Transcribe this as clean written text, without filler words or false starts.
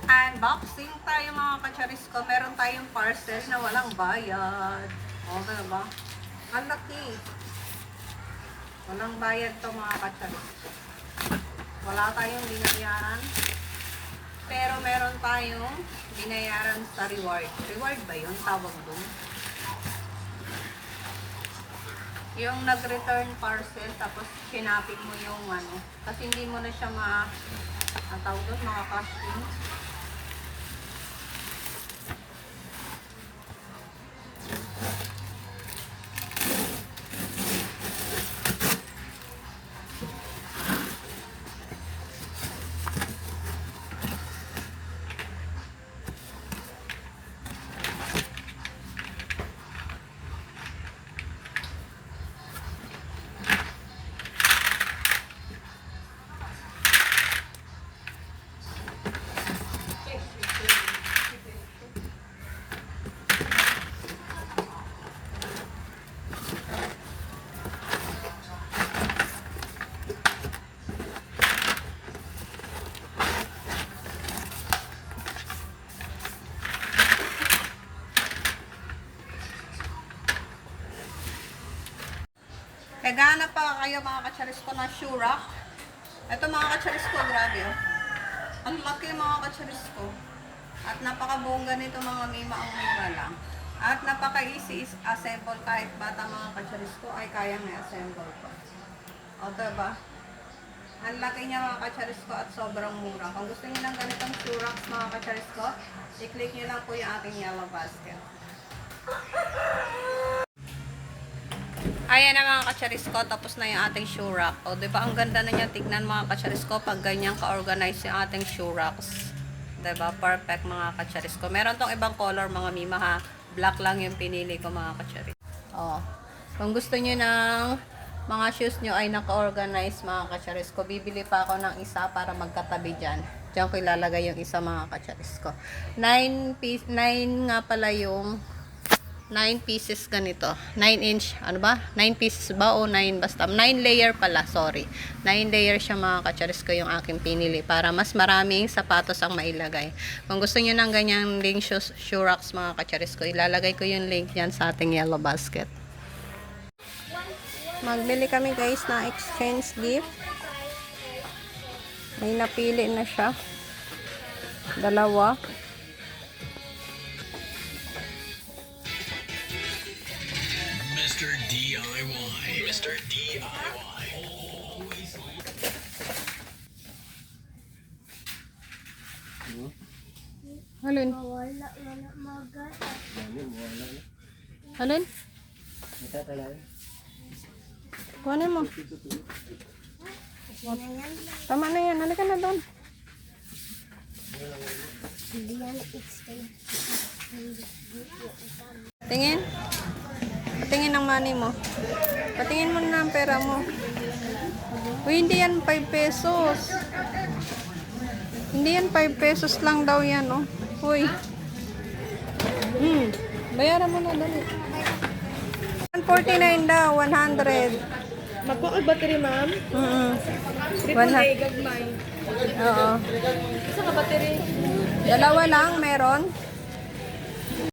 Unboxing tayo mga kacharis ko. Meron tayong parcel na walang bayad. Okay ba? Ang laki. Walang bayad to mga kacharis ko. Wala tayong binayaran. Pero meron tayong binayaran sa reward. Reward ba yun? Tawag doon. Yung nag-return parcel, tapos sinapin mo yung ano. Kasi hindi mo na siya ang tawag doon, mga cash in. Naghanap pa kayo mga kacharis ko na shoe rack. Ito mga kacharis ko, grabe oh. Ang laki mga kacharis ko. At napakabongga nito mga mima, ang mura lang. At napaka-easy assemble, kahit bata mga kacharis ko ay kayang i-assemble ko. O diba? Ang laki niya mga kacharis ko at sobrang mura. Kung gusto niyo ng ganitong shoe racks mga kacharis ko, i-click niyo lang po yung ating yellow basket. Ayan na mga kacharis ko, tapos na yung ating shoe rack. O, diba ang ganda na niya tignan mga kacharis ko pag ganyan ka-organize yung ating shoe racks. Diba? Perfect mga kacharis ko. Meron tong ibang color mga mima ha. Black lang yung pinili ko mga kacharis. O, kung gusto niyo ng mga shoes nyo ay naka-organize mga kacharis ko, bibili pa ako ng isa para magkatabi dyan. Diyan ko ilalagay yung isa mga kacharis ko. 9 nga pala yung 9 pieces ganito. 9 inch, ano ba? 9 pieces ba o 9 basta? 9 layer pala, sorry. 9 layer siya mga kacharis ko yung aking pinili para mas maraming sapatos ang mailagay. Kung gusto niyo ng ganyang link shoe racks mga kacharis ko, ilalagay ko yung link yan sa ating yellow basket. Magbili kami guys ng exchange gift. May napili na siya. Dalawa. Mr. DIY. Mr. DIY. Alin? Alin? Kuhanin mo. Tama na yan. Halika na doon. Tingin. Patingin ang money mo. Patingin mo na ang pera mo. Uy, hindi yan 5 pesos. Hindi yan 5 pesos lang daw yan, oh. Uy. Bayaran mo na dali. 149 daw, 100. Magpakal battery, ma'am? Triple A, gagmay. Oo. Isa ka battery? Dalawa lang, meron.